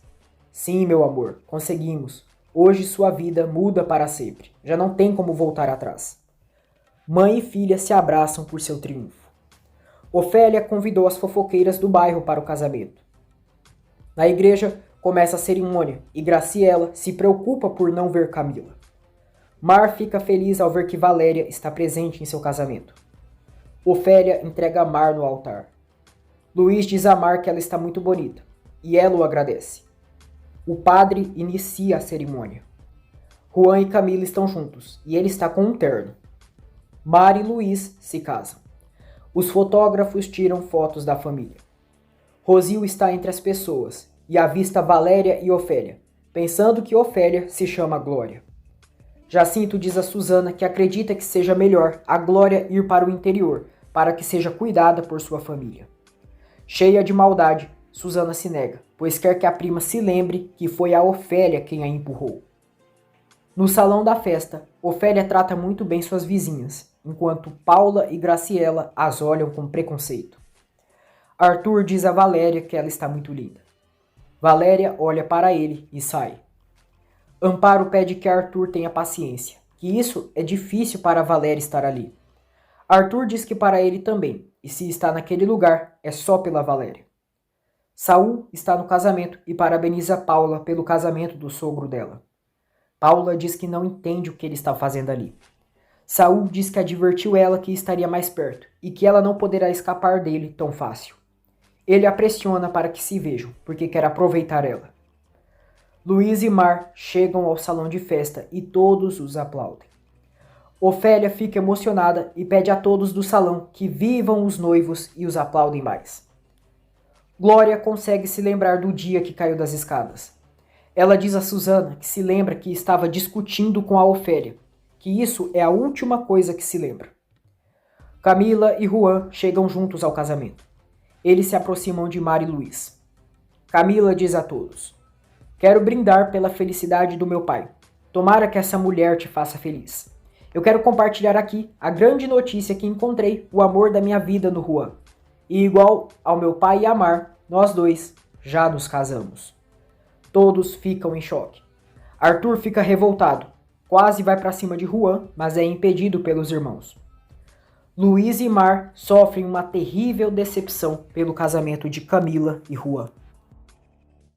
sim, meu amor, conseguimos. Hoje sua vida muda para sempre. Já não tem como voltar atrás. Mãe e filha se abraçam por seu triunfo. Ofélia convidou as fofoqueiras do bairro para o casamento. Na igreja, começa a cerimônia e Graciela se preocupa por não ver Camila. Mar fica feliz ao ver que Valéria está presente em seu casamento. Ofélia entrega Mar no altar. Luiz diz a Mar que ela está muito bonita, e ela o agradece. O padre inicia a cerimônia. Juan e Camila estão juntos, e ele está com um terno. Mar e Luiz se casam. Os fotógrafos tiram fotos da família. Rosil está entre as pessoas, e avista Valéria e Ofélia, pensando que Ofélia se chama Glória. Jacinto diz a Susana que acredita que seja melhor a Glória ir para o interior, para que seja cuidada por sua família. Cheia de maldade, Susana se nega, pois quer que a prima se lembre que foi a Ofélia quem a empurrou. No salão da festa, Ofélia trata muito bem suas vizinhas, enquanto Paula e Graciela as olham com preconceito. Arthur diz a Valéria que ela está muito linda. Valéria olha para ele e sai. Amparo pede que Arthur tenha paciência, que isso é difícil para Valéria estar ali. Arthur diz que para ele também, e se está naquele lugar, é só pela Valéria. Saul está no casamento e parabeniza Paula pelo casamento do sogro dela. Paula diz que não entende o que ele está fazendo ali. Saul diz que advertiu ela que estaria mais perto e que ela não poderá escapar dele tão fácil. Ele a pressiona para que se vejam, porque quer aproveitar ela. Luiz e Mar chegam ao salão de festa e todos os aplaudem. Ofélia fica emocionada e pede a todos do salão que vivam os noivos e os aplaudem mais. Glória consegue se lembrar do dia que caiu das escadas. Ela diz a Susana que se lembra que estava discutindo com a Ofélia, que isso é a última coisa que se lembra. Camila e Juan chegam juntos ao casamento. Eles se aproximam de Mar e Luiz. Camila diz a todos: quero brindar pela felicidade do meu pai. Tomara que essa mulher te faça feliz. Eu quero compartilhar aqui a grande notícia que encontrei o amor da minha vida no Juan. E igual ao meu pai e a Mar, nós dois já nos casamos. Todos ficam em choque. Arthur fica revoltado, quase vai para cima de Juan, mas é impedido pelos irmãos. Luiz e Mar sofrem uma terrível decepção pelo casamento de Camila e Juan.